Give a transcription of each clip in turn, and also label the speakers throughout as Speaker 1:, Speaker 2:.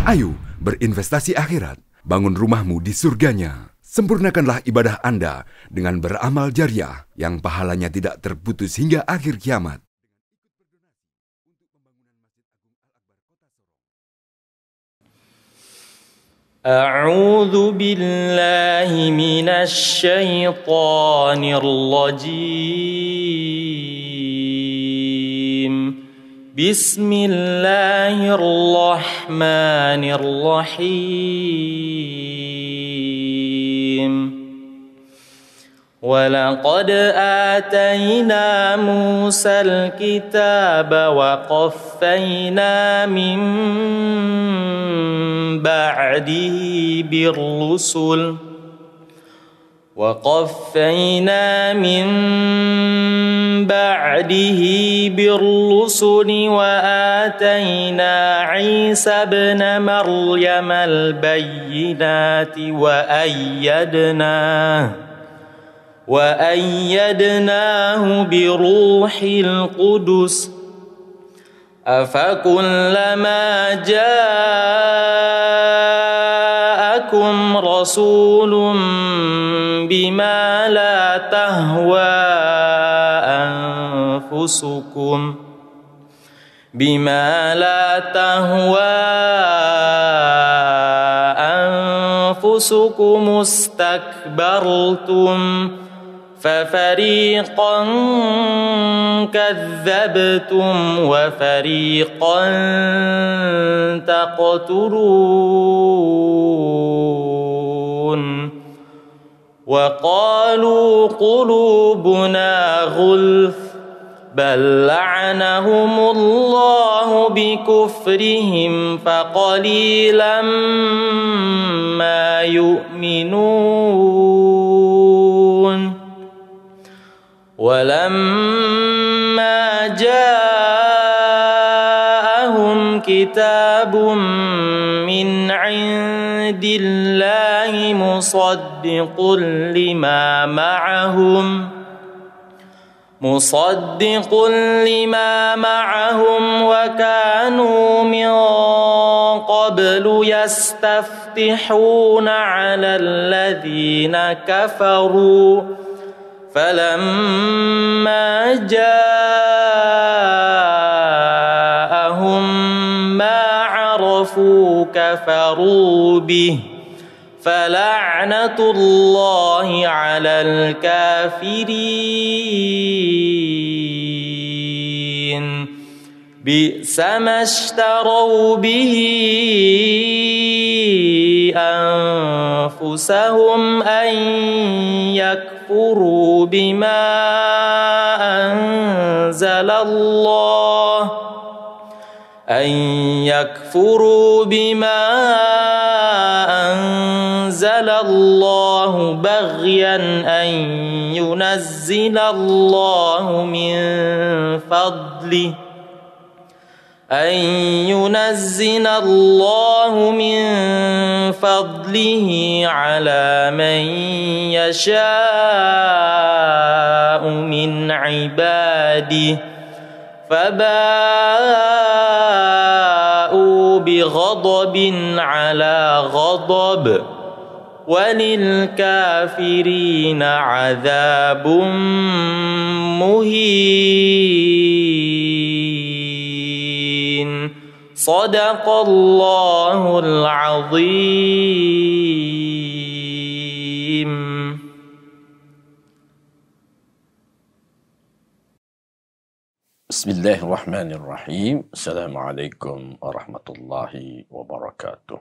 Speaker 1: Ayo berinvestasi akhirat, bangun rumahmu di surganya. Sempurnakanlah ibadah Anda dengan beramal jariah yang pahalanya tidak terputus hingga akhir kiamat.
Speaker 2: أعوذ بالله من الشيطان الرجيم بسم الله الرحمن الرحيم ولقد آتينا موسى الكتاب وقفينا من بعده بالرسل وآتينا عيسى ابن مريم البينات وأيدناه بروح القدس أفكلما جاءكم رسول بما لا تهوى أنفسكم استكبرتم ففريقا كذبتم وفريقا تقتلون وقالوا قلوبنا غلف بل لعنهم الله بكفرهم فقليلا ما يؤمنون ولما جاءهم كتاب من عند الله مصدق لما معهم وكانوا من قبل يستفتحون على الذين كفروا فلما جاءهم ما عرفوا كفروا به فلعنة الله على الكافرين بئس ما اشتروا به أنفسهم أن يكفروا بما أنزل الله بغيا أن ينزل الله من فضله على من يشاء من عباده فباءوا بغضب على غضب وللكافرين عذاب مهين صدق الله العظيم.
Speaker 3: Bismillahirrahmanirrahim. Assalamualaikum warahmatullahi wabarakatuh.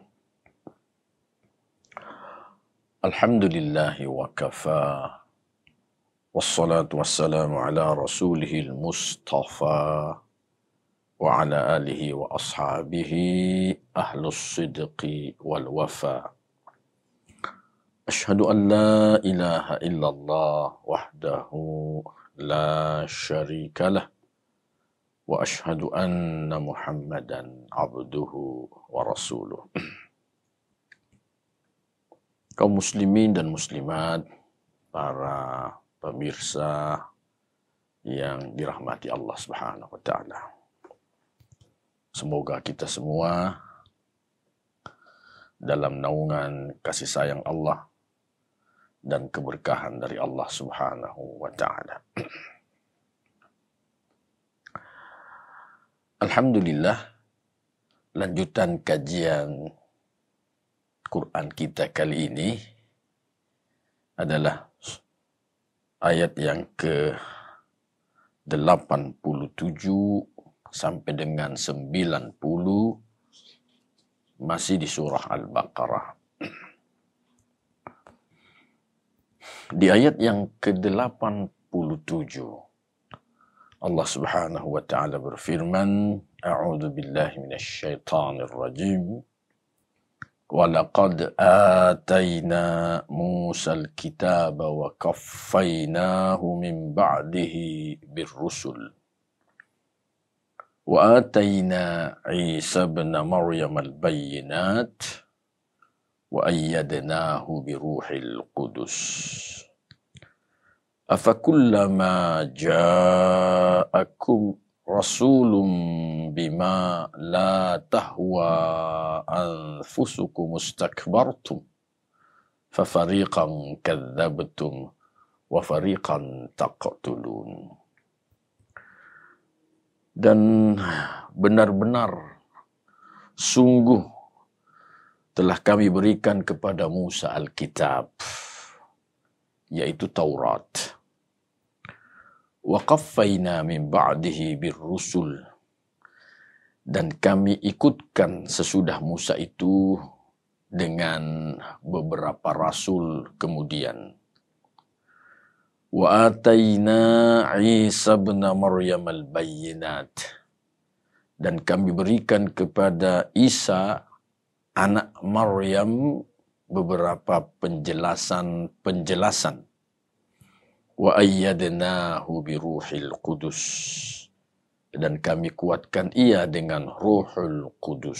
Speaker 3: Alhamdulillahi wa kafa. Wassalatu wassalamu ala rasulihil mustafa wa ala alihi wa ashabihi ahlus sidqi wal wafa. Ashhadu an la ilaha illallah wahdahu la syarikalah wa ashhadu anna Muhammadan abduhu wa rasuluh. Kaum muslimin dan muslimat, para pemirsa yang dirahmati Allah Subhanahu wa taala. Semoga kita semua dalam naungan kasih sayang Allah dan keberkahan dari Allah Subhanahu wa Ta'ala. Alhamdulillah, lanjutan kajian Quran kita kali ini adalah ayat yang ke-87 sampai dengan 90, masih di surah Al-Baqarah. Di ayat yang ke-87, Allah Subhanahu wa Ta'ala berfirman, A'udzu billahi minasyaitonir rajim. وَلَقَدْ آتَيْنَا مُوسَى الْكِتَابَ وَكَفَّيْنَاهُ مِنْ بَعْدِهِ بِالرُّسُلِ وَآتَيْنَا عِيسَى ابْنَ مَرْيَمَ الْبَيِّنَاتِ وَأَيَّدْنَاهُ بِرُوحِ الْقُدُسِ أَفَكُلَّمَا جَاءَكُمْ رَسُولٌ بِمَا لَا تَهْوَى أَنفُسُكُمُ اسْتَكْبَرْتُمْ فَفَرِيقًا كَذَّبْتُمْ وَفَرِيقًا تَقْتُلُونَ. Dan benar-benar sungguh telah kami berikan kepada Musa Alkitab, yaitu Taurat. Wa qaffayna min ba'dihi birrusul, dan kami ikutkan sesudah Musa itu dengan beberapa rasul kemudian. Wa atayna Isa ibn Maryam al-bayyinat, dan kami berikan kepada Isa anak Maryam beberapa penjelasan. Wa ayyadnahu biruhil qudus, dan kami kuatkan ia dengan Ruhul Qudus.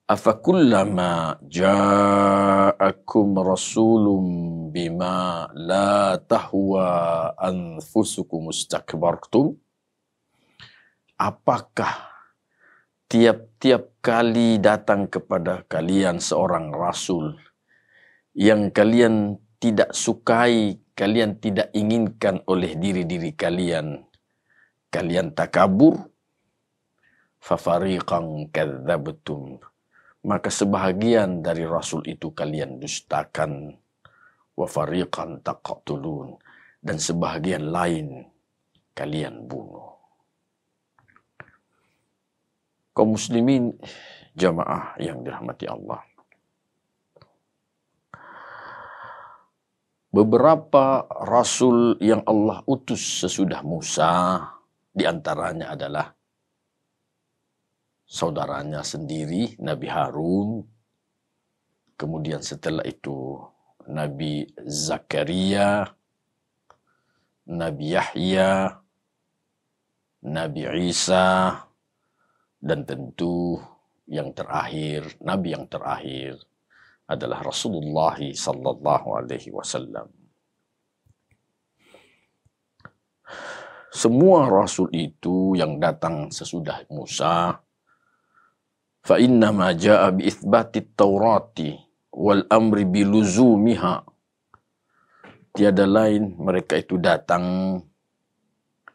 Speaker 3: Afakullama ja'akum rasulun bima la tahwa anfusukum mustakbartum. Apakah tiap-tiap kali datang kepada kalian seorang rasul yang kalian tidak sukai, kalian tidak inginkan oleh diri-diri kalian, kalian takabur? Fafariqan kadzabtum, maka sebahagian dari rasul itu kalian dustakan. Wa fariqan taqtulun, dan sebahagian lain kalian bunuh. Kaum muslimin jamaah yang dirahmati Allah, beberapa rasul yang Allah utus sesudah Musa, di antaranya adalah saudaranya sendiri, Nabi Harun. Kemudian setelah itu Nabi Zakaria, Nabi Yahya, Nabi Isa, dan tentu yang terakhir, Nabi yang terakhir adalah Rasulullah sallallahu alaihi wasallam. Semua rasul itu yang datang sesudah Musa, fa inna ma jaa bi itsbatit taurati wal amri biluzumiha. Tiada lain, mereka itu datang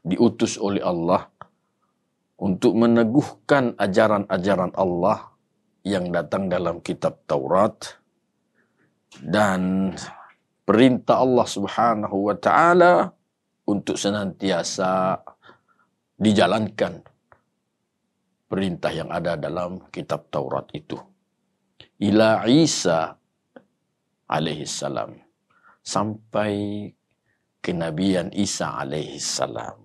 Speaker 3: diutus oleh Allah untuk meneguhkan ajaran-ajaran Allah yang datang dalam kitab Taurat, dan perintah Allah Subhanahu wa Ta'ala untuk senantiasa dijalankan perintah yang ada dalam kitab Taurat itu. Ila Isa alaihissalam, sampai kenabian Isa alaihissalam.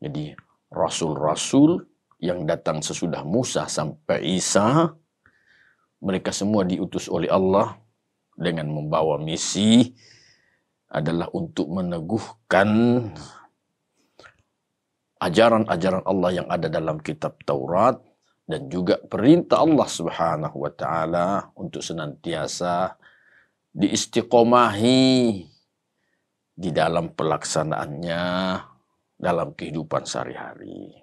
Speaker 3: Jadi rasul-rasul yang datang sesudah Musa sampai Isa, mereka semua diutus oleh Allah dengan membawa misi adalah untuk meneguhkan ajaran-ajaran Allah yang ada dalam kitab Taurat, dan juga perintah Allah Subhanahu wa Ta'ala untuk senantiasa diistiqomahi di dalam pelaksanaannya dalam kehidupan sehari-hari.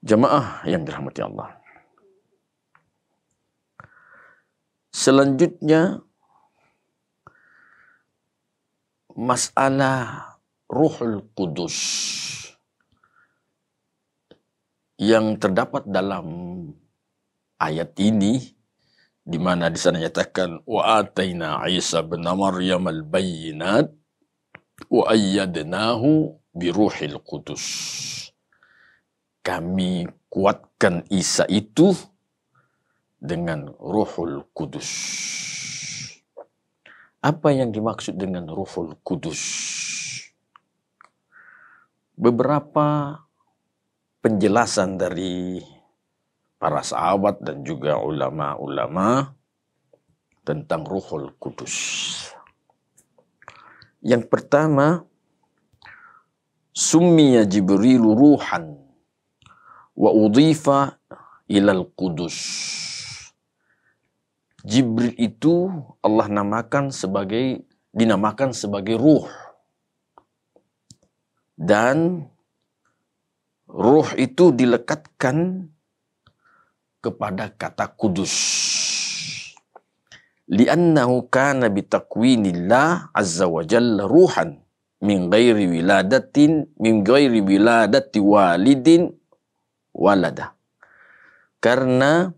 Speaker 3: Jamaah yang dirahmati Allah, Selanjutnya, masalah Ruhul Qudus yang terdapat dalam ayat ini, di mana di sana nyatakan wa ataina Isa bin Maryam al-bayyinat wa ayyadnahu bi Ruhil Qudus. Kami kuatkan Isa itu dengan Ruhul Kudus. Apa yang dimaksud dengan Ruhul Kudus? Beberapa penjelasan dari para sahabat dan juga ulama-ulama tentang Ruhul Kudus. Yang pertama, summiya Jibril ruhan wa udhifa ilal Qudus. Jibril itu Allah dinamakan sebagai ruh. Dan ruh itu dilekatkan kepada kata kudus. Li'annahu kana bitakwinillah azza wa jalla ruhan min ghairi wiladati walidin walada. Karena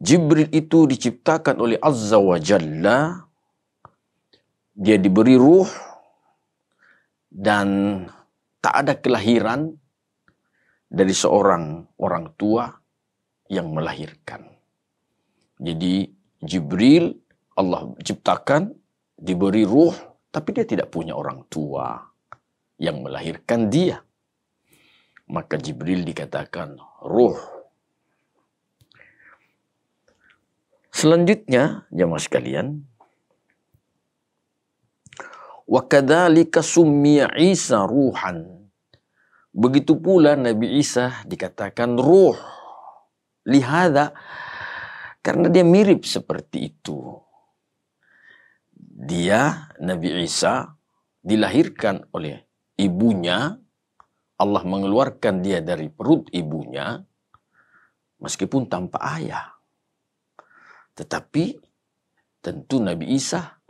Speaker 3: Jibril itu diciptakan oleh Azza wa Jalla, dia diberi ruh dan tak ada kelahiran dari seorang orang tua yang melahirkan. Jadi Jibril Allah ciptakan, diberi ruh, tapi dia tidak punya orang tua yang melahirkan dia. Maka Jibril dikatakan ruh. Selanjutnya, jemaah sekalian, wa kadzalika summiya Isa ruhan. Begitu pula Nabi Isa dikatakan ruh. Lihada, karena dia mirip seperti itu. Dia, Nabi Isa, dilahirkan oleh ibunya. Allah mengeluarkan dia dari perut ibunya, meskipun tanpa ayah. Tetapi tentu Nabi Isa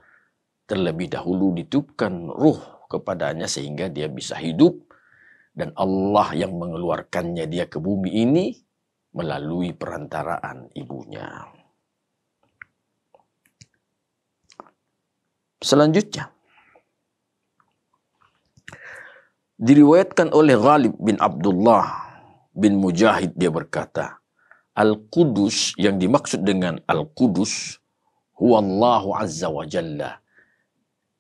Speaker 3: terlebih dahulu ditiupkan ruh kepadanya sehingga dia bisa hidup. Dan Allah yang mengeluarkannya dia ke bumi ini melalui perantaraan ibunya. Selanjutnya, diriwayatkan oleh Ghalib bin Abdullah bin Mujahid, dia berkata, Al-Qudus, yang dimaksud dengan Al-Qudus, huwallahu azza wa jalla,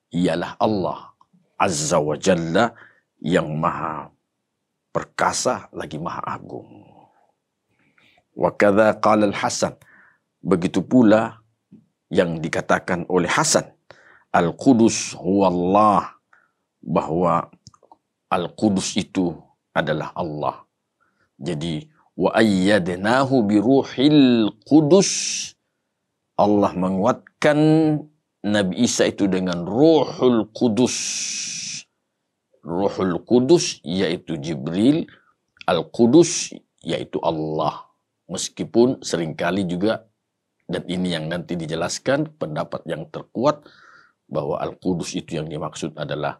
Speaker 3: ialah Allah azza wa jalla yang maha perkasa lagi maha agung. Wa kadza qala Al-Hasan, begitu pula yang dikatakan oleh Hasan, Al-Qudus huwallah, bahwa Al-Qudus itu adalah Allah. Jadi wa ayyadnahu bi Ruhil Qudus, Allah menguatkan Nabi Isa itu dengan Ruhul Qudus. Ruhul Qudus yaitu Jibril, Al-Qudus yaitu Allah. Meskipun seringkali juga, dan ini yang nanti dijelaskan, pendapat yang terkuat bahwa Al-Qudus itu yang dimaksud adalah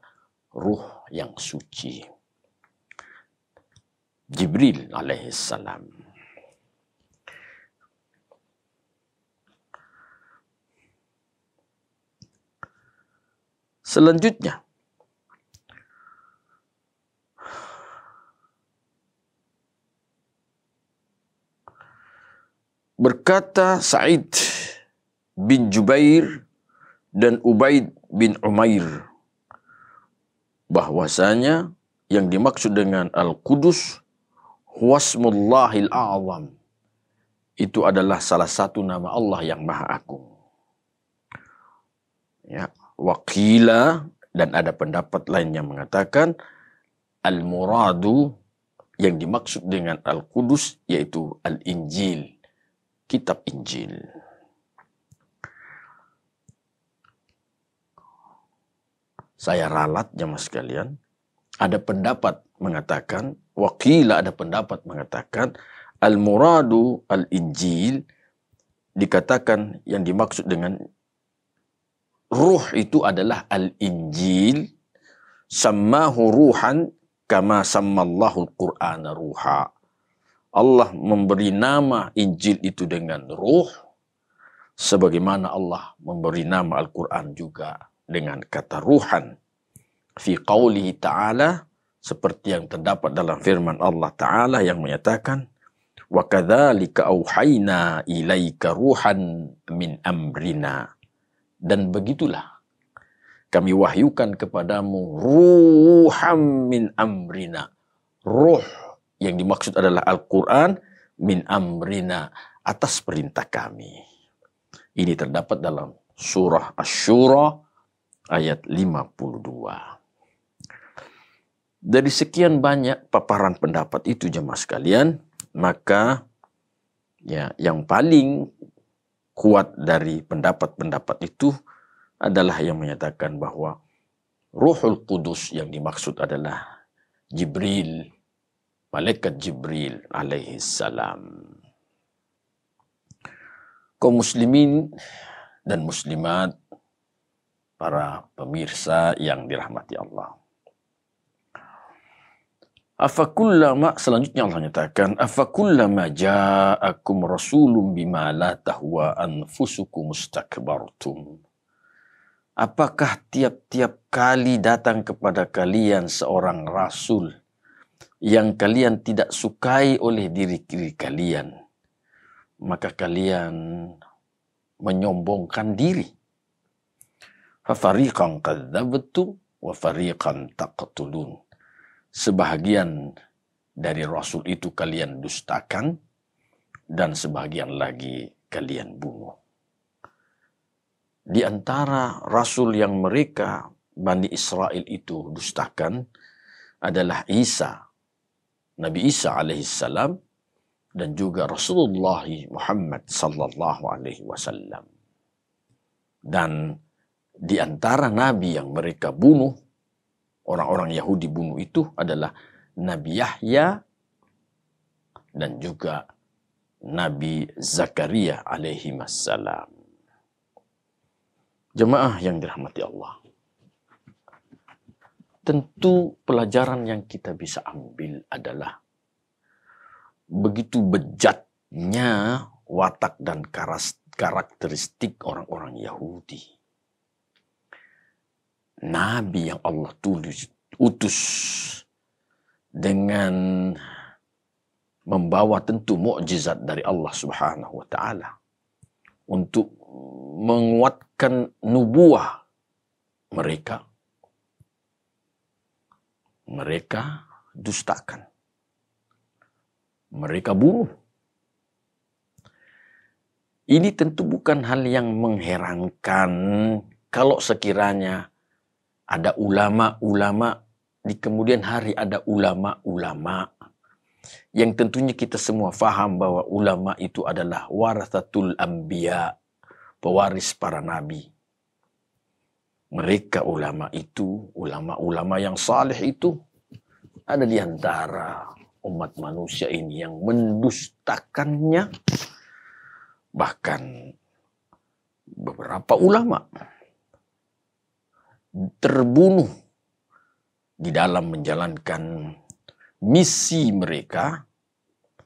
Speaker 3: ruh yang suci, Jibril alaihissalam. Selanjutnya, berkata Sa'id bin Jubair dan Ubaid bin Umair, bahwasanya yang dimaksud dengan Al-Qudus huwasmullahil a'zam, itu adalah salah satu nama Allah yang maha agung. Ya, waqila, dan ada pendapat lain yang mengatakan al-muradu, yang dimaksud dengan Al-Qudus yaitu Al-Injil, kitab Injil. Saya ralat jemaah sekalian, ada pendapat mengatakan, waqila, ada pendapat mengatakan al-muradu al-Injil dikatakan yang dimaksud dengan ruh itu adalah al-Injil, sammahu ruhan kama sammallahu al-Qur'ana ruha. Allah memberi nama Injil itu dengan ruh, sebagaimana Allah memberi nama Al-Quran juga dengan kata ruhan. Fi qawlihi ta'ala, seperti yang terdapat dalam firman Allah Ta'ala yang menyatakan, wa kadzalika auhayna ilaika ruhan min amrina. Dan begitulah kami wahyukan kepadamu ruham min amrina. Ruh yang dimaksud adalah Al-Quran, min amrina, atas perintah kami. Ini terdapat dalam surah Asy-Syura ayat 52. Dari sekian banyak paparan pendapat itu jemaah sekalian, maka ya yang paling kuat dari pendapat-pendapat itu adalah yang menyatakan bahwa Ruhul Qudus yang dimaksud adalah Jibril, malaikat Jibril alaihi salam. Kaum muslimin dan muslimat, para pemirsa yang dirahmati Allah. Afakullama, selanjutnya Allah nyatakan, afakullama ja'akum rasulun bima la tahwa anfusukum mustakbartum. Apakah tiap-tiap kali datang kepada kalian seorang rasul yang kalian tidak sukai oleh diri kalian, maka kalian menyombongkan diri? Fafariqan kadzdzabtum wa fariqan taqtulun. Sebahagian dari rasul itu kalian dustakan dan sebahagian lagi kalian bunuh. Di antara rasul yang mereka Bani Israel itu dustakan adalah Isa, Nabi Isa alaihissalam, dan juga Rasulullah Muhammad sallallahu alaihi wasallam. Dan di antara nabi yang mereka bunuh, orang-orang Yahudi bunuh itu adalah Nabi Yahya dan juga Nabi Zakaria alaihi wassalam. Jemaah yang dirahmati Allah, tentu pelajaran yang kita bisa ambil adalah begitu bejatnya watak dan karakteristik orang-orang Yahudi. Nabi yang Allah utus dengan membawa tentu mukjizat dari Allah Subhanahu wa taala untuk menguatkan nubuah mereka. Mereka dustakan. Mereka bunuh. Ini tentu bukan hal yang mengherankan kalau sekiranya ada ulama-ulama, di kemudian hari ada ulama-ulama yang tentunya kita semua faham bahwa ulama itu adalah warathatul anbiya, pewaris para nabi. Mereka ulama itu, ulama-ulama yang saleh itu, ada di antara umat manusia ini yang mendustakannya. Bahkan beberapa ulama terbunuh di dalam menjalankan misi mereka,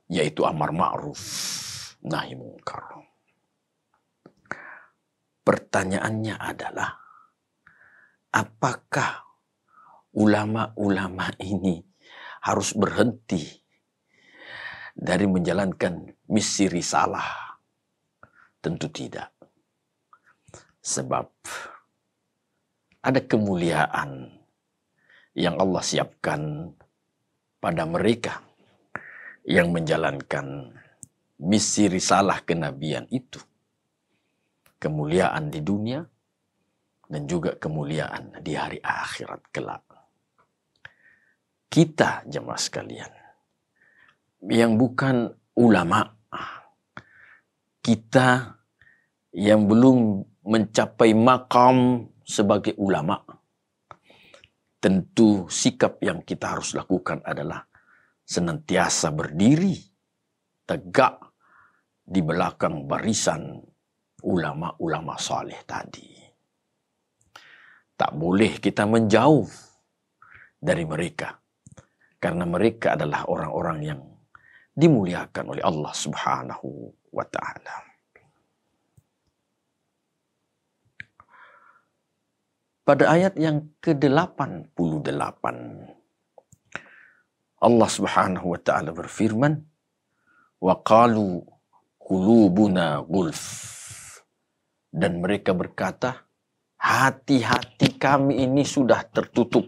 Speaker 3: yaitu amar ma'ruf nahi mungkar. Pertanyaannya adalah, apakah ulama-ulama ini harus berhenti dari menjalankan misi risalah? Tentu tidak. Sebab ada kemuliaan yang Allah siapkan pada mereka yang menjalankan misi risalah kenabian itu. Kemuliaan di dunia dan juga kemuliaan di hari akhirat kelak. Kita jemaah sekalian yang bukan ulama, kita yang belum mencapai makam sebagai ulama, tentu sikap yang kita harus lakukan adalah senantiasa berdiri tegak di belakang barisan ulama-ulama saleh tadi. Tak boleh kita menjauh dari mereka, karena mereka adalah orang-orang yang dimuliakan oleh Allah Subhanahu wa Ta'ala. Pada ayat yang ke-88, Allah Subhanahu wa Ta'ala berfirman, wa qalu qulubuna gulf, dan mereka berkata, hati-hati kami ini sudah tertutup.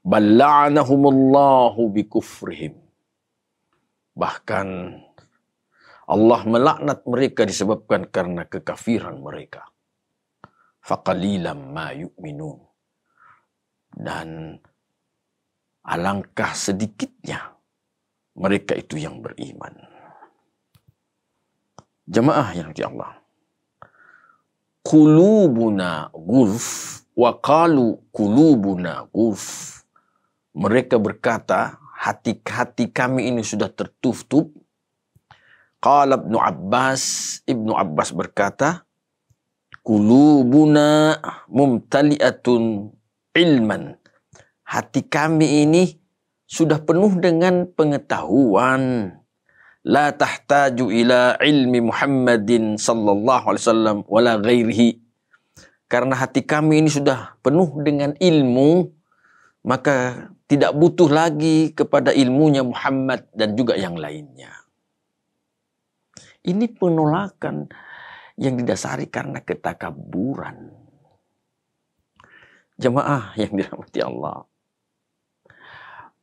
Speaker 3: Balla'anahumullahu bikufrihim, bahkan Allah melaknat mereka disebabkan karena kekafiran mereka. Faqalilam ma yu'minun, dan alangkah sedikitnya mereka itu yang beriman. Jamaah yang di Allah, qulubuna gulf wa qalu qulubuna gulf. Mereka berkata, hati-hati kami ini sudah tertutup. Qala Ibnu Abbas berkata, qulubuna mumtali'atun ilman. Hati kami ini sudah penuh dengan pengetahuan. La tahtaju ila ilmi Muhammadin sallallahu alaihi wasallam wala ghairihi. Karena hati kami ini sudah penuh dengan ilmu, maka tidak butuh lagi kepada ilmunya Muhammad dan juga yang lainnya. Ini penolakan yang didasari karena ketakaburan. Jemaah yang dirahmati Allah,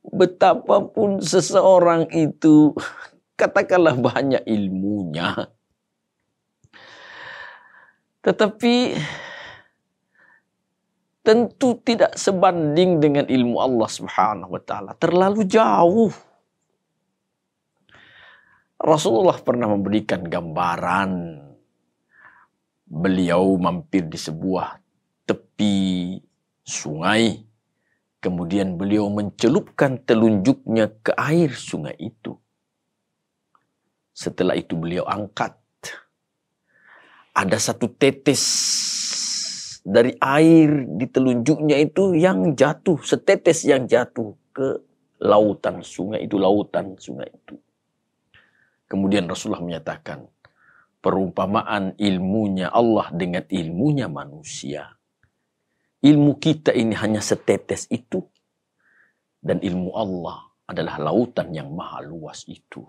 Speaker 3: betapapun seseorang itu katakanlah banyak ilmunya, tetapi tentu tidak sebanding dengan ilmu Allah Subhanahu wa Ta'ala. Terlalu jauh. Rasulullah pernah memberikan gambaran. Beliau mampir di sebuah tepi sungai. Kemudian beliau mencelupkan telunjuknya ke air sungai itu. Setelah itu beliau angkat. Ada satu tetes dari air di telunjuknya itu yang jatuh. Setetes yang jatuh ke lautan sungai itu. Kemudian Rasulullah menyatakan, perumpamaan ilmunya Allah dengan ilmunya manusia. Ilmu kita ini hanya setetes itu. Dan ilmu Allah adalah lautan yang maha luas itu.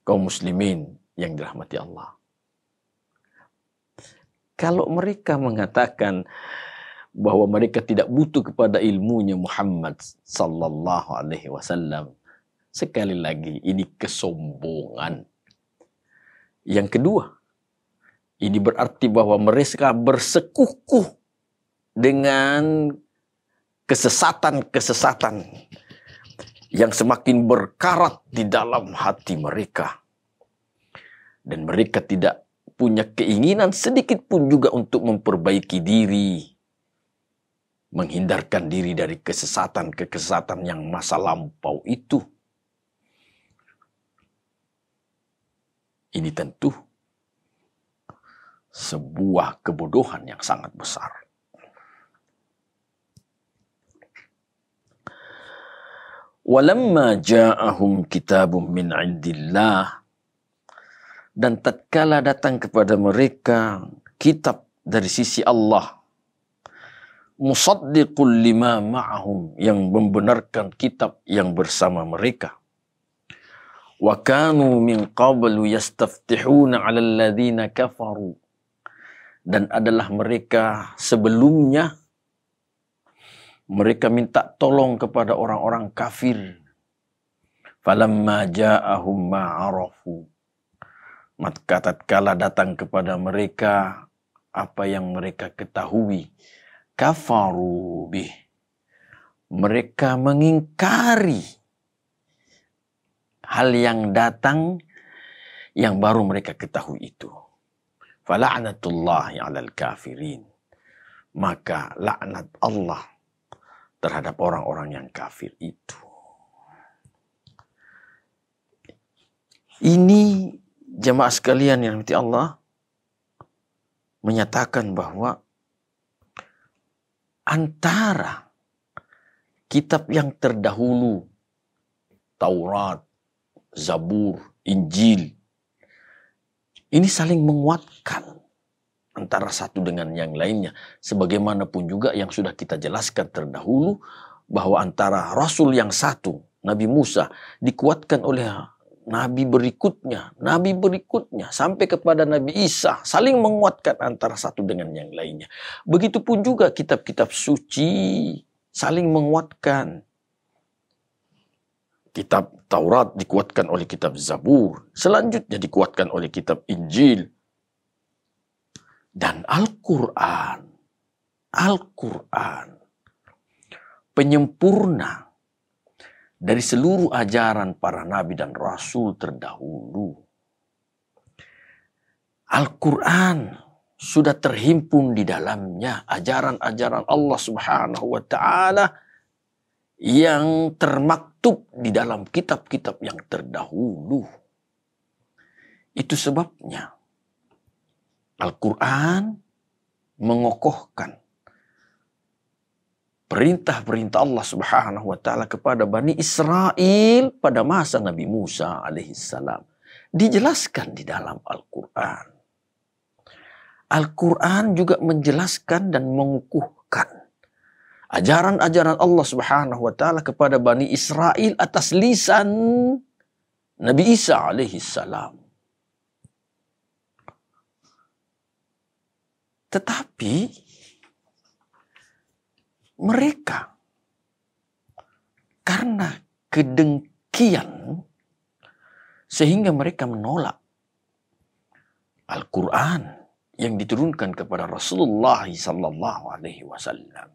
Speaker 3: Kaum muslimin yang dirahmati Allah. Kalau mereka mengatakan bahwa mereka tidak butuh kepada ilmunya Muhammad sallallahu alaihi wasallam, sekali lagi ini kesombongan. Yang kedua, ini berarti bahwa mereka bersekukuh dengan kesesatan-kesesatan yang semakin berkarat di dalam hati mereka. Dan mereka tidak punya keinginan sedikit pun juga untuk memperbaiki diri, menghindarkan diri dari kesesatan-kesesatan yang masa lampau itu. Ini tentu sebuah kebodohan yang sangat besar. Walamma ja'ahum kitabun min 'indillah, dan tatkala datang kepada mereka kitab dari sisi Allah, musaddiqul lima ma'ahum, yang membenarkan kitab yang bersama mereka. Wa kanu min qablu yastaftihuna 'alal ladzina kafaru, dan adalah mereka sebelumnya mereka minta tolong kepada orang-orang kafir. Falamma ja'ahum ma'arafu, maka tatkala datang kepada mereka apa yang mereka ketahui, kafaru bih, mereka mengingkari hal yang datang yang baru mereka ketahui itu. Fala'natullahi 'alal kafirin, maka laknat Allah terhadap orang-orang yang kafir itu. Ini jemaah sekalian yang dirahmati Allah menyatakan bahwa antara kitab yang terdahulu, Taurat, Zabur, Injil, ini saling menguatkan antara satu dengan yang lainnya. Sebagaimanapun juga yang sudah kita jelaskan terdahulu, bahwa antara Rasul yang satu, Nabi Musa, dikuatkan oleh Nabi berikutnya, sampai kepada Nabi Isa, saling menguatkan antara satu dengan yang lainnya. Begitupun juga kitab-kitab suci saling menguatkan. Kitab Taurat dikuatkan oleh kitab Zabur, selanjutnya dikuatkan oleh kitab Injil. Dan Al-Quran, penyempurna dari seluruh ajaran para nabi dan rasul terdahulu. Al-Quran sudah terhimpun di dalamnya ajaran-ajaran Allah Subhanahu wa Ta'ala yang termaktub di dalam kitab-kitab yang terdahulu. Itu sebabnya Al-Quran mengokohkan perintah-perintah Allah Subhanahu wa Ta'ala kepada Bani Israel pada masa Nabi Musa alaihissalam. Dijelaskan di dalam Al-Quran. Al-Quran juga menjelaskan dan mengukuhkan ajaran-ajaran Allah Subhanahu wa Ta'ala kepada Bani Israel atas lisan Nabi Isa alaihissalam. Tetapi mereka karena kedengkian sehingga mereka menolak Al-Quran yang diturunkan kepada Rasulullah sallallahu alaihi wasallam.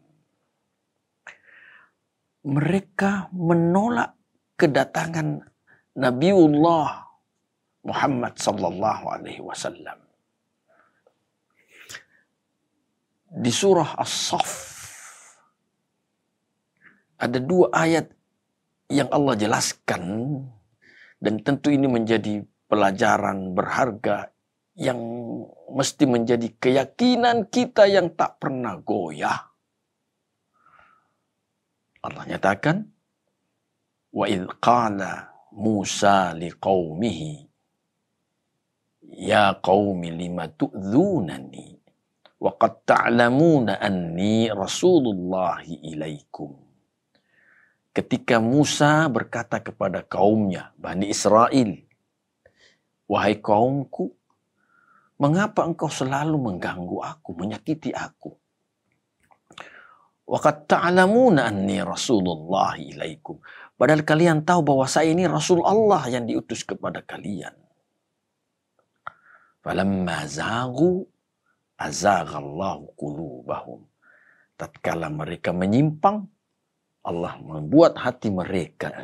Speaker 3: Mereka menolak kedatangan Nabiullah Muhammad sallallahu alaihi wasallam. Di surah As-Saff ada 2 ayat yang Allah jelaskan, dan tentu ini menjadi pelajaran berharga yang mesti menjadi keyakinan kita yang tak pernah goyah. Allah nyatakan, wa idh qala Musa liqaumihi ya qaumi lima tu'dzunani wa qad ta'lamuna anni rasulullahi ilaikum. Ketika Musa berkata kepada kaumnya, Bani Israel, wahai kaumku, mengapa engkau selalu mengganggu aku, menyakiti aku? Wa qad ta'lamuna anni Rasulullah ilaikum. Padahal kalian tahu bahwa saya ini Rasul Allah yang diutus kepada kalian. Falamma zaghu azaghallahu qulubahum. Tatkala mereka menyimpang, Allah membuat hati mereka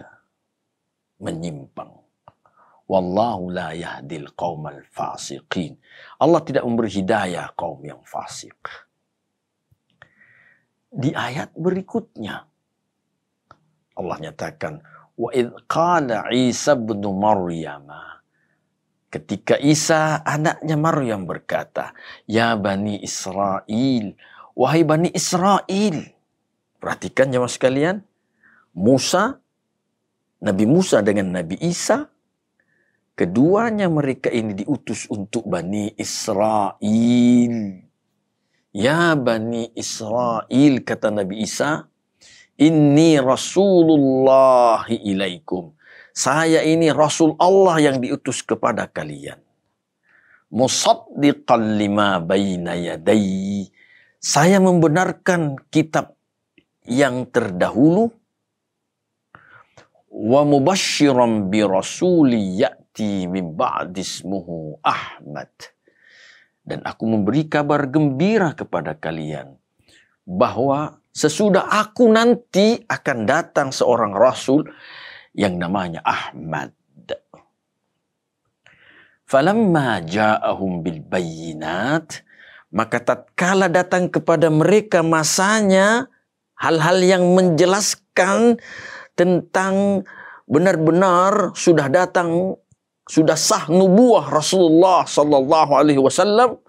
Speaker 3: menyimpang. Wallahu la yahdil qaumal fasiqin. Allah tidak memberi hidayah kaum yang fasik. Di ayat berikutnya Allah nyatakan, wa idh qala Isa ibn Maryam. Ketika Isa anaknya Maryam berkata, ya Bani Israel, wahai Bani Israel. Perhatikan jemaah sekalian, Nabi Musa dengan Nabi Isa, keduanya mereka ini diutus untuk Bani Israel. Ya Bani Israel, kata Nabi Isa, inni Rasulullah ilaikum. Saya ini Rasul Allah yang diutus kepada kalian. Musaddiqan lima baina yadayhi. Saya membenarkan kitab yang terdahulu, wa mubasysyiran bi rasuli ya'ti min ba'di ismuhu Ahmad. Dan aku memberi kabar gembira kepada kalian bahwa sesudah aku nanti akan datang seorang rasul yang namanya Ahmad. Falamma ja'ahum bil bayyinat, maka tatkala datang kepada mereka masanya hal-hal yang menjelaskan tentang benar-benar sudah datang sudah sah nubuah Rasulullah sallallahu alaihi wasallam,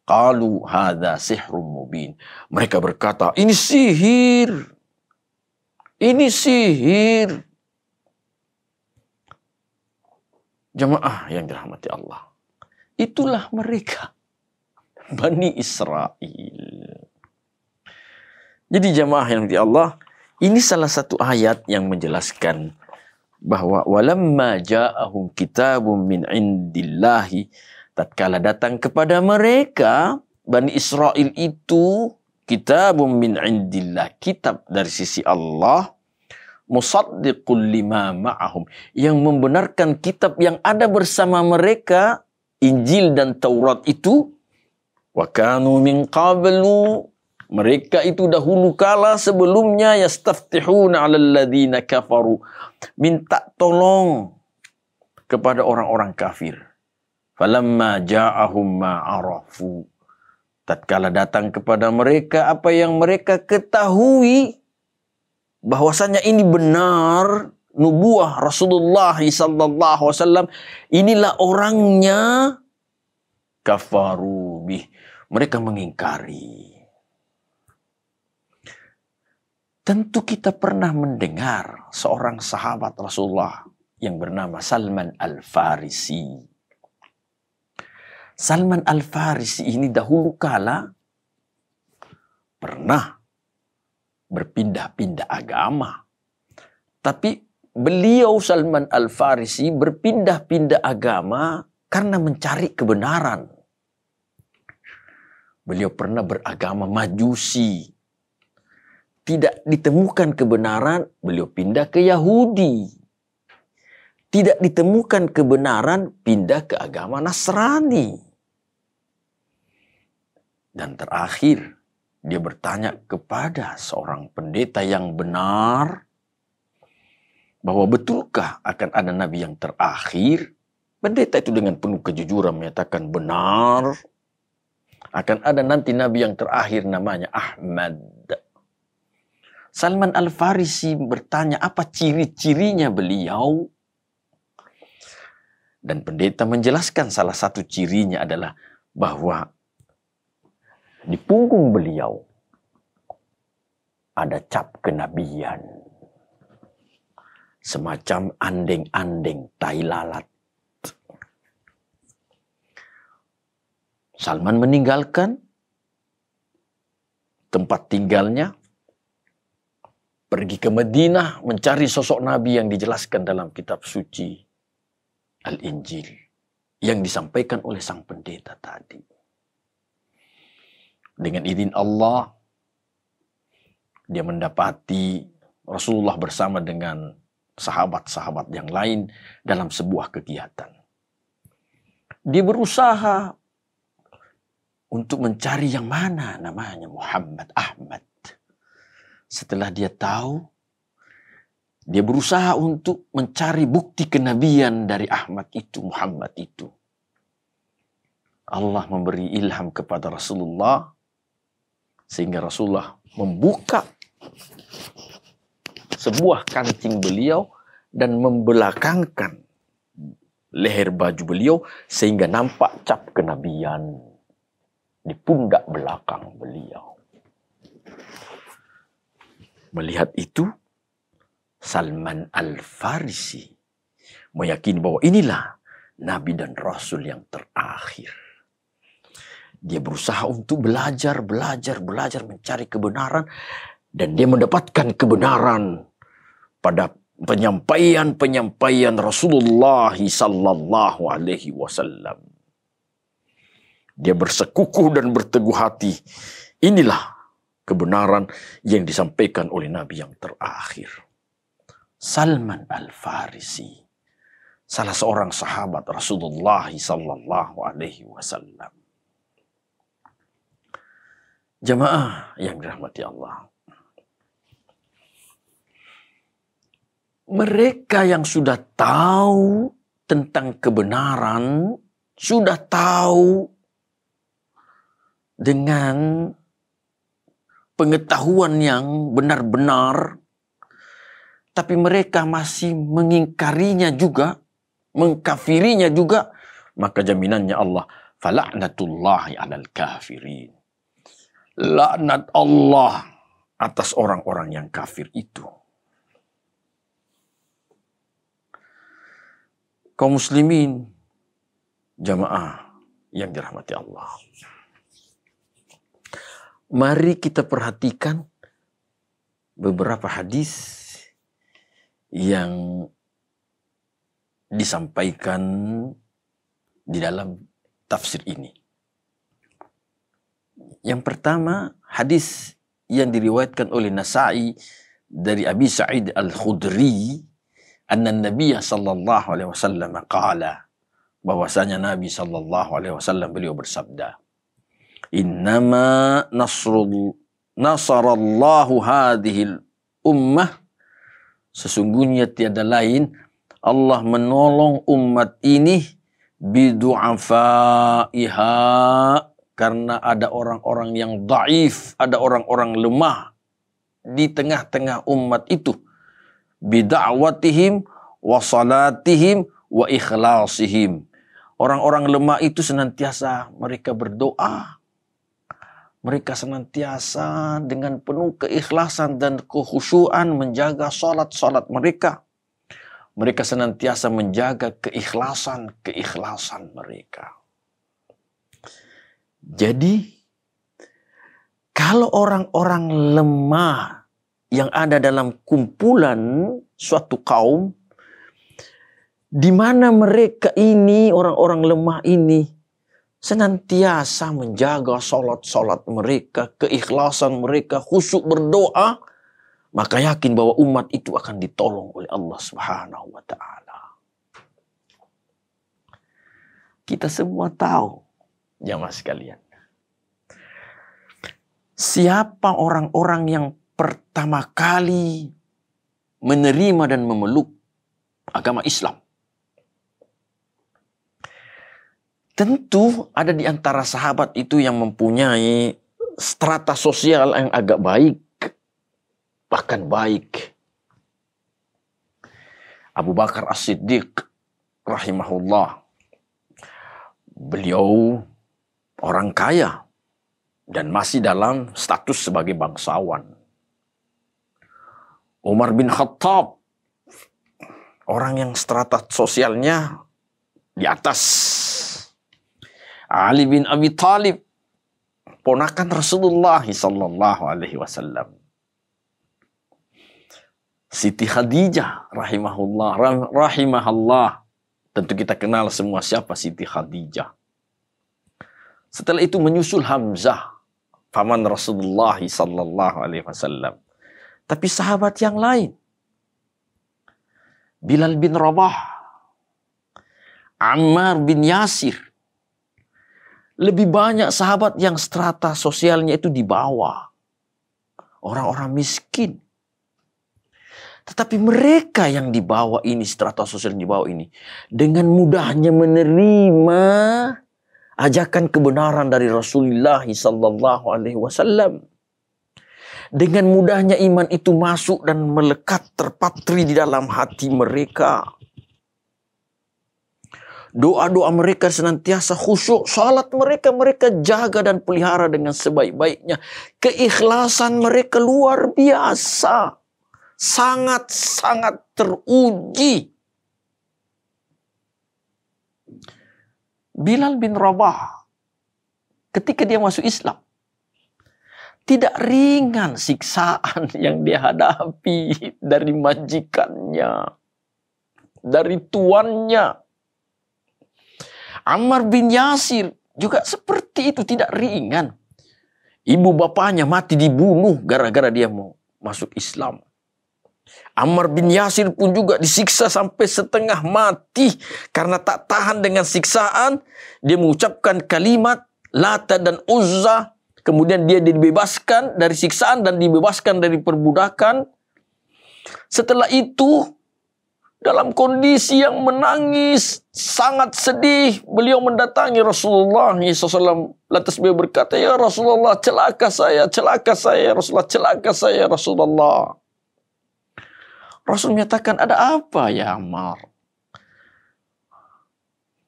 Speaker 3: qalu hadza sihrun mubin. Mereka berkata, ini sihir. Ini sihir. Jamaah yang dirahmati Allah. Itulah mereka, Bani Israel. Jadi jamaah yang dirahmati Allah, ini salah satu ayat yang menjelaskan bahwa walamma ja'ahum kitabun min indillahi, tatkala datang kepada mereka Bani Israel itu kitabun min indillah, kitab dari sisi Allah, musaddiqul lima ma'ahum, yang membenarkan kitab yang ada bersama mereka, Injil dan Taurat itu. Wa kanu min qablu, mereka itu dahulu kala sebelumnya, yastaftihuna 'alal ladzina kafaru, minta tolong kepada orang-orang kafir. Falamma ja'ahum ma arafu, tatkala datang kepada mereka apa yang mereka ketahui, bahwasanya ini benar nubuah Rasulullah sallallahu alaihi wasallam, inilah orangnya, kafaru bih, mereka mengingkari. Tentu kita pernah mendengar seorang sahabat Rasulullah yang bernama Salman Al-Farisi. Salman Al-Farisi ini dahulu kala pernah berpindah-pindah agama. Tapi beliau Salman Al-Farisi berpindah-pindah agama karena mencari kebenaran. Beliau pernah beragama Majusi. Tidak ditemukan kebenaran, beliau pindah ke Yahudi. Tidak ditemukan kebenaran, pindah ke agama Nasrani. Dan terakhir, dia bertanya kepada seorang pendeta yang benar, bahwa betulkah akan ada nabi yang terakhir? Pendeta itu dengan penuh kejujuran menyatakan benar. Akan ada nanti nabi yang terakhir namanya Ahmad. Salman Al-Farisi bertanya apa ciri-cirinya beliau. Dan pendeta menjelaskan salah satu cirinya adalah bahwa di punggung beliau ada cap kenabian. Semacam andeng-andeng tai lalat. Salman meninggalkan tempat tinggalnya, pergi ke Madinah mencari sosok Nabi yang dijelaskan dalam kitab suci Al-Injil yang disampaikan oleh sang pendeta tadi. Dengan izin Allah, dia mendapati Rasulullah bersama dengan sahabat-sahabat yang lain dalam sebuah kegiatan. Dia berusaha untuk mencari yang mana namanya Muhammad, Ahmad. Setelah dia tahu, dia berusaha untuk mencari bukti kenabian dari Ahmad itu, Muhammad itu. Allah memberi ilham kepada Rasulullah, sehingga Rasulullah membuka sebuah kancing beliau dan membelakangkan leher baju beliau, sehingga nampak cap kenabian di pundak belakang beliau. Melihat itu, Salman Al-Farisi meyakini bahwa inilah Nabi dan Rasul yang terakhir. Dia berusaha untuk belajar mencari kebenaran, dan dia mendapatkan kebenaran pada penyampaian Rasulullah sallallahu alaihi wasallam. Dia bersekukuh dan berteguh hati. Inilah kebenaran yang disampaikan oleh Nabi yang terakhir. Salman Al-Farisi, salah seorang sahabat Rasulullah sallallahu alaihi wasallam. Jamaah yang dirahmati Allah. Mereka yang sudah tahu tentang kebenaran, sudah tahu dengan pengetahuan yang benar-benar, tapi mereka masih mengingkarinya juga, mengkafirinya juga, maka jaminannya Allah, fala'natullahi 'alal kafirin. Laknat Allah atas orang-orang yang kafir itu. Kaum muslimin, jamaah yang dirahmati Allah. Mari kita perhatikan beberapa hadis yang disampaikan di dalam tafsir ini. Yang pertama, hadis yang diriwayatkan oleh Nasa'i dari Abi Sa'id Al-Khudri, anna Nabiya sallallahu alaihi wasallam qala, bahwasanya Nabi sallallahu alaihi wasallam beliau bersabda, innama nasarallahu hadhil ummah, sesungguhnya tiada lain Allah menolong umat ini bidu'afaiha, karena ada orang-orang yang dhaif, ada orang-orang lemah di tengah-tengah umat itu, bida'watihim wa salatihim wa ikhlasihim. Orang-orang lemah itu senantiasa mereka berdoa, mereka senantiasa dengan penuh keikhlasan dan kekhusyuan menjaga salat-salat mereka. Mereka senantiasa menjaga keikhlasan mereka. Jadi, kalau orang-orang lemah yang ada dalam kumpulan suatu kaum, di mana mereka ini, orang-orang lemah ini, senantiasa menjaga salat-salat mereka, keikhlasan mereka, khusyuk berdoa, maka yakin bahwa umat itu akan ditolong oleh Allah Subhanahu wa ta'ala. Kita semua tahu, jamaah sekalian, siapa orang-orang yang pertama kali menerima dan memeluk agama Islam. Tentu ada di antara sahabat itu yang mempunyai strata sosial yang agak baik, bahkan baik. Abu Bakar As-Siddiq rahimahullah, beliau orang kaya dan masih dalam status sebagai bangsawan. Umar bin Khattab, orang yang strata sosialnya di atas. Ali bin Abi Thalib, ponakan Rasulullah sallallahu alaihi wasallam. Siti Khadijah rahimahullah. Tentu kita kenal semua siapa Siti Khadijah. Setelah itu menyusul Hamzah, paman Rasulullah sallallahu alaihi wasallam. Tapi sahabat yang lain, Bilal bin Rabah, Ammar bin Yasir, lebih banyak sahabat yang strata sosialnya itu di bawah. Orang-orang miskin. Tetapi mereka yang di bawah ini, strata sosial di bawah ini, dengan mudahnya menerima ajakan kebenaran dari Rasulullah sallallahu alaihi wasallam. Dengan mudahnya iman itu masuk dan melekat terpatri di dalam hati mereka. Doa-doa mereka senantiasa khusyuk. Salat mereka jaga dan pelihara dengan sebaik-baiknya. Keikhlasan mereka luar biasa. Sangat-sangat teruji. Bilal bin Rabah, ketika dia masuk Islam, tidak ringan siksaan yang dia hadapi dari majikannya, dari tuannya. Ammar bin Yasir juga seperti itu, tidak ringan. Ibu bapaknya mati dibunuh gara-gara dia mau masuk Islam. Ammar bin Yasir pun juga disiksa sampai setengah mati karena tak tahan dengan siksaan. Dia mengucapkan kalimat Lata dan Uzza. Kemudian dia dibebaskan dari siksaan dan dibebaskan dari perbudakan. Setelah itu, dalam kondisi yang menangis, sangat sedih, beliau mendatangi Rasulullah SAW. Lantas beliau berkata, ya Rasulullah, celaka saya, Rasulullah, celaka saya, Rasulullah. Rasul menyatakan, ada apa ya Ammar?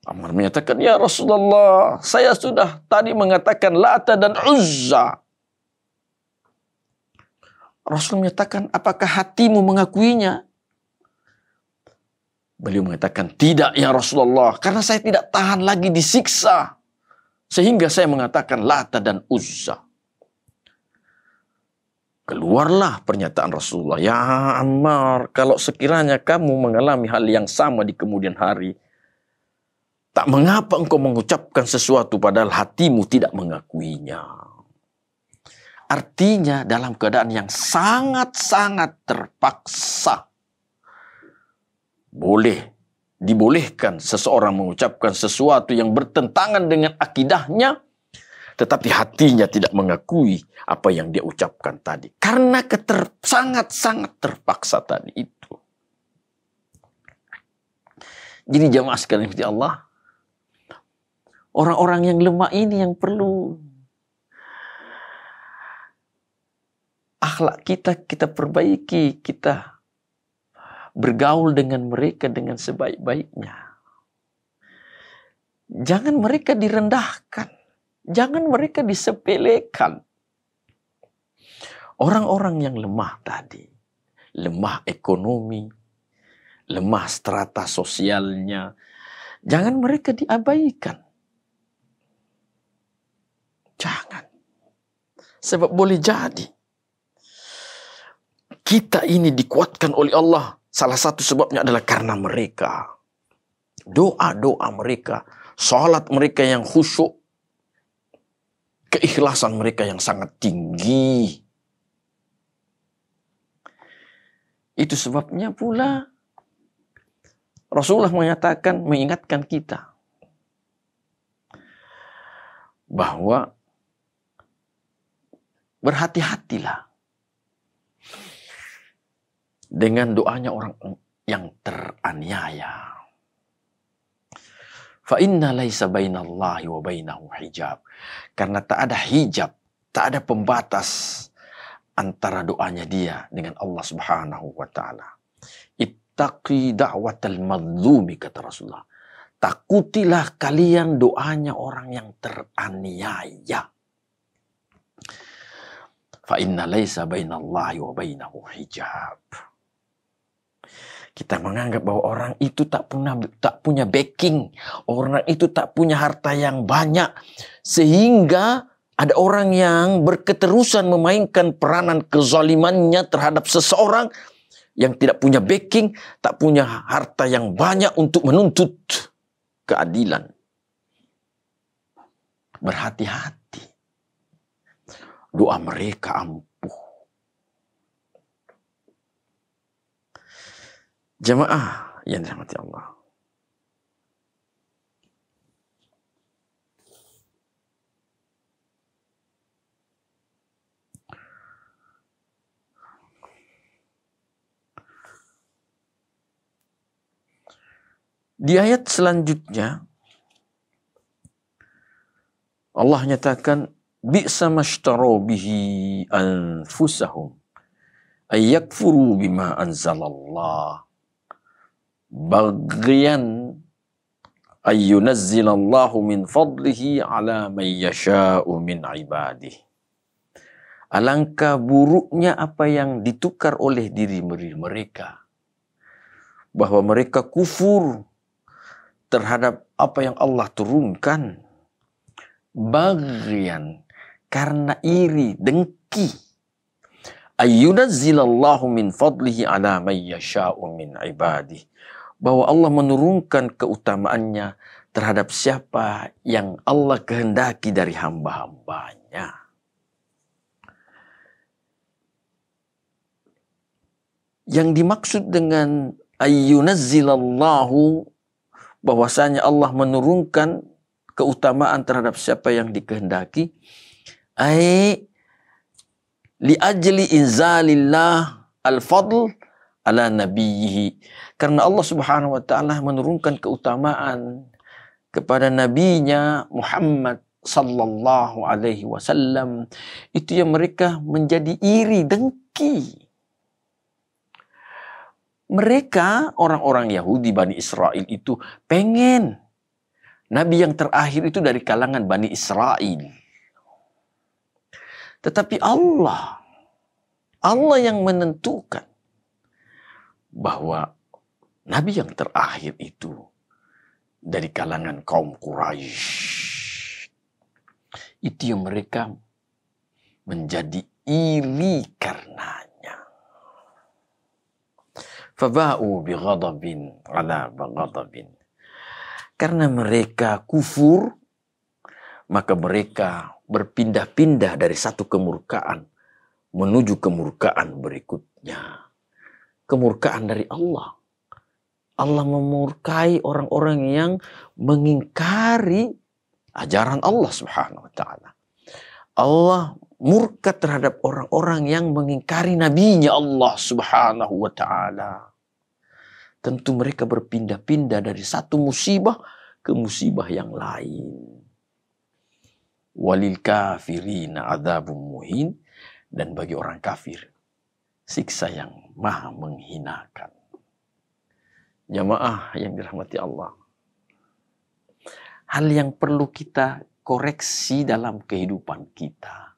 Speaker 3: Ammar menyatakan, ya Rasulullah, saya sudah tadi mengatakan Lata dan Uzza. Rasul menyatakan, apakah hatimu mengakuinya? Beliau mengatakan, tidak ya Rasulullah, karena saya tidak tahan lagi disiksa. Sehingga saya mengatakan Lata dan Uzza. Keluarlah pernyataan Rasulullah, ya Ammar, kalau sekiranya kamu mengalami hal yang sama di kemudian hari, tak mengapa engkau mengucapkan sesuatu padahal hatimu tidak mengakuinya. Artinya dalam keadaan yang sangat-sangat terpaksa, dibolehkan seseorang mengucapkan sesuatu yang bertentangan dengan akidahnya, tetapi hatinya tidak mengakui apa yang dia ucapkan tadi. Karena sangat-sangat terpaksa tadi itu. Jadi jamaah sekalian yang Allah, orang-orang yang lemah ini yang perlu akhlak kita perbaiki, kita bergaul dengan mereka dengan sebaik-baiknya. Jangan mereka direndahkan. Jangan mereka disepelekan. Orang-orang yang lemah tadi, lemah ekonomi, lemah strata sosialnya, jangan mereka diabaikan. Jangan. Sebab boleh jadi kita ini dikuatkan oleh Allah. Salah satu sebabnya adalah karena mereka. Doa-doa mereka, salat mereka yang khusyuk, keikhlasan mereka yang sangat tinggi. Itu sebabnya pula Rasulullah mengingatkan kita bahwa berhati-hatilah dengan doanya orang yang teraniaya. Fa inna laisa bainallahi wa bainahu hijab. Karena tak ada hijab, tak ada pembatas antara doanya dia dengan Allah Subhanahu wa taala. Ittaqi da'watal madzlumi, kata Rasulullah. Takutilah kalian doanya orang yang teraniaya. Fa inna laisa bainallahi wa bainahu hijab. Kita menganggap bahwa orang itu tak punya backing. Orang itu tak punya harta yang banyak. Sehingga ada orang yang berketerusan memainkan peranan kezalimannya terhadap seseorang yang tidak punya backing, tak punya harta yang banyak untuk menuntut keadilan. Berhati-hati. Doa mereka ampuh. Jamaah yang dirahmati Allah. Di ayat selanjutnya Allah nyatakan bi'sa mashtaraw bihi anfusahum ayyakfuru bima anzalallah baghyan ayyunazzilallahu min fadlihi ala man yasha'u min ibadih. Alangkah buruknya apa yang ditukar oleh diri mereka, bahwa mereka kufur terhadap apa yang Allah turunkan, baghyan, karena iri, dengki. Ayyunazzilallahu min fadlihi ala man yasha'u min ibadih. Bahwa Allah menurunkan keutamaannya terhadap siapa yang Allah kehendaki dari hamba-hambanya. Yang dimaksud dengan ayyunazzilallahu, bahwasanya Allah menurunkan keutamaan terhadap siapa yang dikehendaki, li ajli inzalillah al-fadl ala nabiyhi. Karena Allah Subhanahu wa taala menurunkan keutamaan kepada nabinya Muhammad sallallahu alaihi wasallam. Itu yang mereka menjadi iri, dengki. Mereka, orang-orang Yahudi Bani Israel itu pengen Nabi yang terakhir itu dari kalangan Bani Israel. Tetapi Allah yang menentukan bahwa Nabi yang terakhir itu dari kalangan kaum Quraisy. Itu yang mereka menjadi iri karenanya. Faba'u bi ghadabin ala ghadabin. Karena mereka kufur, maka mereka berpindah-pindah dari satu kemurkaan menuju kemurkaan berikutnya. Kemurkaan dari Allah. Allah memurkai orang-orang yang mengingkari ajaran Allah Subhanahu wa ta'ala. Allah murka terhadap orang-orang yang mengingkari nabinya Allah Subhanahu wa ta'ala. Tentu mereka berpindah-pindah dari satu musibah ke musibah yang lain. Walil kafirina adzabun muhin. Dan bagi orang kafir, siksa yang maha menghinakan. Jamaah yang dirahmati Allah. Hal yang perlu kita koreksi dalam kehidupan kita.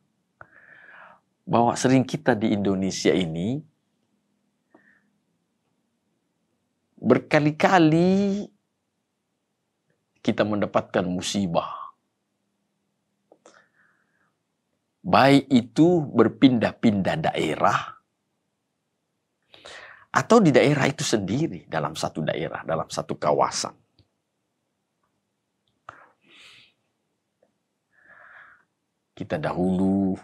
Speaker 3: Bahwa sering kita di Indonesia ini berkali-kali kita mendapatkan musibah. Baik itu berpindah-pindah daerah atau di daerah itu sendiri, dalam satu daerah, dalam satu kawasan. Kita dahulu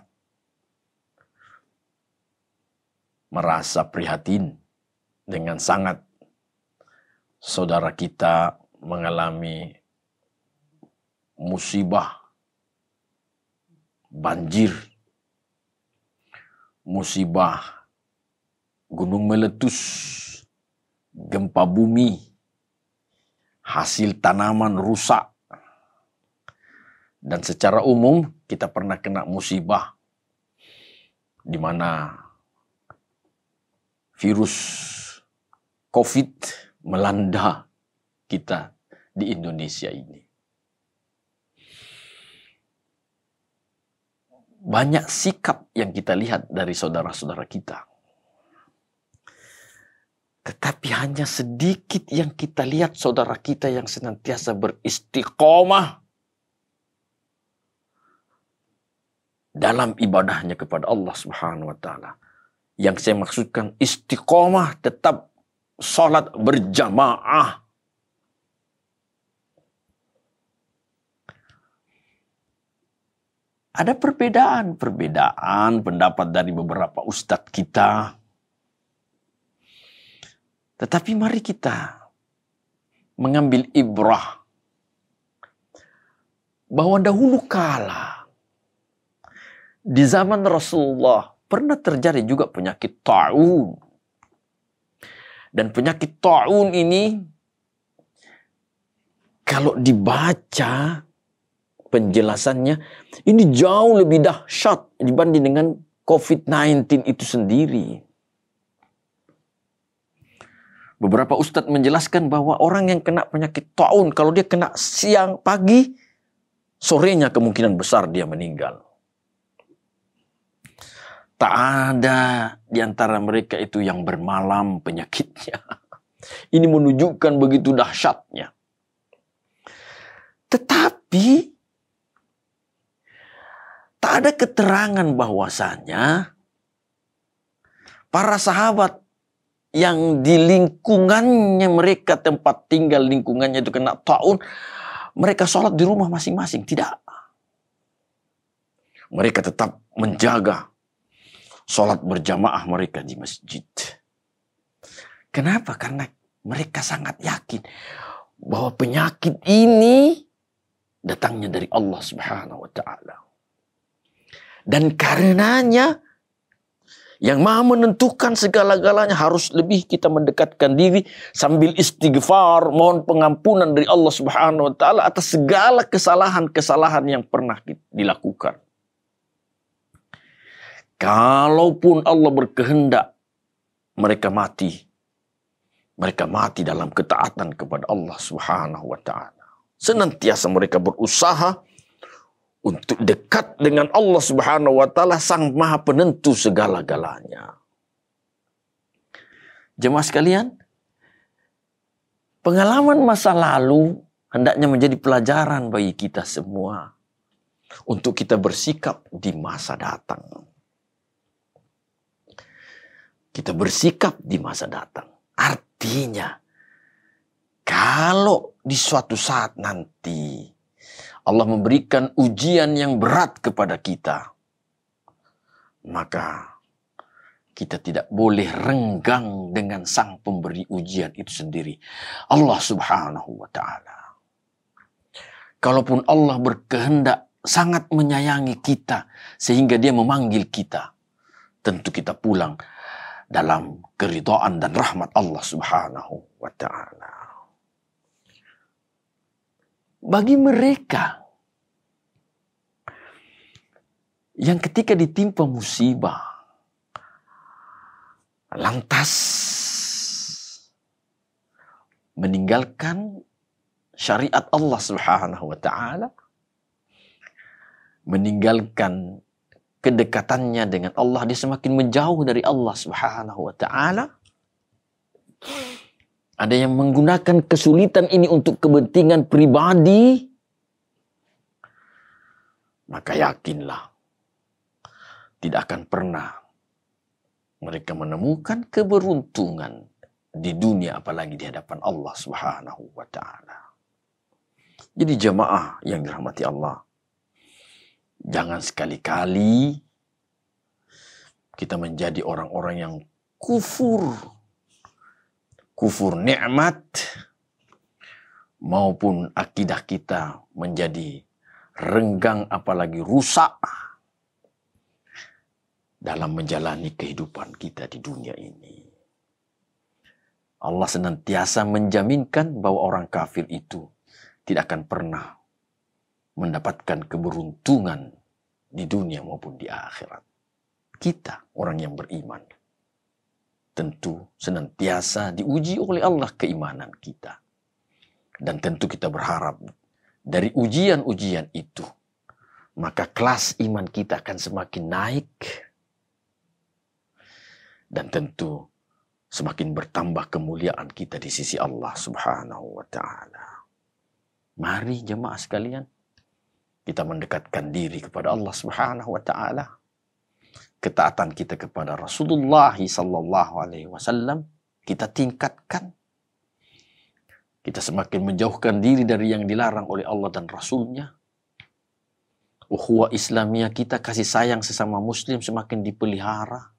Speaker 3: merasa prihatin dengan sangat saudara kita mengalami musibah banjir, musibah gunung meletus, gempa bumi, hasil tanaman rusak. Dan secara umum kita pernah kena musibah di mana virus COVID melanda kita di Indonesia ini. Banyak sikap yang kita lihat dari saudara-saudara kita. Tetapi hanya sedikit yang kita lihat saudara kita yang senantiasa beristiqomah dalam ibadahnya kepada Allah Subhanahu wa ta'ala. Yang saya maksudkan istiqomah tetap sholat berjamaah. Ada perbedaan pendapat dari beberapa ustadz kita. Tetapi mari kita mengambil ibrah bahwa dahulu kala di zaman Rasulullah pernah terjadi juga penyakit ta'un. Dan penyakit ta'un ini kalau dibaca penjelasannya, ini jauh lebih dahsyat dibanding dengan COVID-19 itu sendiri. Beberapa ustadz menjelaskan bahwa orang yang kena penyakit ta'un, kalau dia kena siang, pagi, sorenya kemungkinan besar dia meninggal. Tak ada di antara mereka itu yang bermalam penyakitnya. Ini menunjukkan begitu dahsyatnya. Tetapi tak ada keterangan bahwasanya para sahabat yang di lingkungannya mereka tempat tinggal lingkungannya itu kena ta'un, mereka sholat di rumah masing-masing. Tidak. Mereka tetap menjaga sholat berjamaah mereka di masjid. Kenapa? Karena mereka sangat yakin bahwa penyakit ini datangnya dari Allah Subhanahu wa ta'ala. Dan karenanya yang maha menentukan segala-galanya harus lebih kita mendekatkan diri sambil istighfar, mohon pengampunan dari Allah Subhanahu wa ta'ala atas segala kesalahan-kesalahan yang pernah dilakukan. Kalaupun Allah berkehendak mereka mati dalam ketaatan kepada Allah Subhanahu wa ta'ala. Senantiasa mereka berusaha untuk dekat dengan Allah Subhanahu wa Ta'ala, Sang Maha Penentu segala-galanya. Jemaah sekalian, pengalaman masa lalu hendaknya menjadi pelajaran bagi kita semua untuk kita bersikap di masa datang. Kita bersikap di masa datang. Artinya, kalau di suatu saat nanti Allah memberikan ujian yang berat kepada kita, maka kita tidak boleh renggang dengan Sang pemberi ujian itu sendiri, Allah Subhanahu wa Ta'ala. Kalaupun Allah berkehendak sangat menyayangi kita sehingga Dia memanggil kita, tentu kita pulang dalam keridhaan dan rahmat Allah Subhanahu wa Ta'ala. Bagi mereka yang ketika ditimpa musibah lantas meninggalkan syariat Allah Subhanahu wa Ta'ala, meninggalkan kedekatannya dengan Allah, dia semakin menjauh dari Allah Subhanahu wa Ta'ala. Ada yang menggunakan kesulitan ini untuk kepentingan pribadi, maka yakinlah tidak akan pernah mereka menemukan keberuntungan di dunia, apalagi di hadapan Allah Subhanahu wa Ta'ala. Jadi jamaah yang dirahmati Allah, jangan sekali-kali kita menjadi orang-orang yang kufur nikmat, maupun akidah kita menjadi renggang apalagi rusak dalam menjalani kehidupan kita di dunia ini. Allah senantiasa menjaminkan bahwa orang kafir itu tidak akan pernah mendapatkan keberuntungan di dunia maupun di akhirat. Kita, orang yang beriman, tentu senantiasa diuji oleh Allah keimanan kita. Dan tentu kita berharap dari ujian-ujian itu, maka kelas iman kita akan semakin naik. Dan tentu semakin bertambah kemuliaan kita di sisi Allah Subhanahu wa Ta'ala. Mari jemaah sekalian, kita mendekatkan diri kepada Allah Subhanahu wa Ta'ala. Ketaatan kita kepada Rasulullah sallallahu alaihi wasallam kita tingkatkan. Kita semakin menjauhkan diri dari yang dilarang oleh Allah dan Rasulnya. Ukhuwah Islamiyah kita, kasih sayang sesama muslim semakin dipelihara.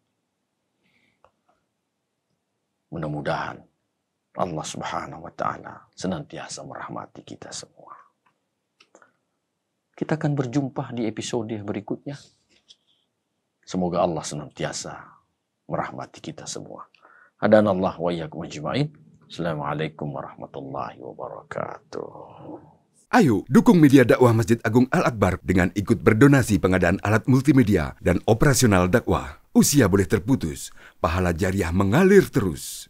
Speaker 3: Mudah-mudahan Allah Subhanahu wa Ta'ala senantiasa merahmati kita semua. Kita akan berjumpa di episode berikutnya. Semoga Allah senantiasa merahmati kita semua. Hadanallah wa iyyakum ajma'in. Assalamualaikum warahmatullahi wabarakatuh.
Speaker 1: Ayo dukung media dakwah Masjid Agung Al-Akbar dengan ikut berdonasi pengadaan alat multimedia dan operasional dakwah. Usia boleh terputus, pahala jariah mengalir terus.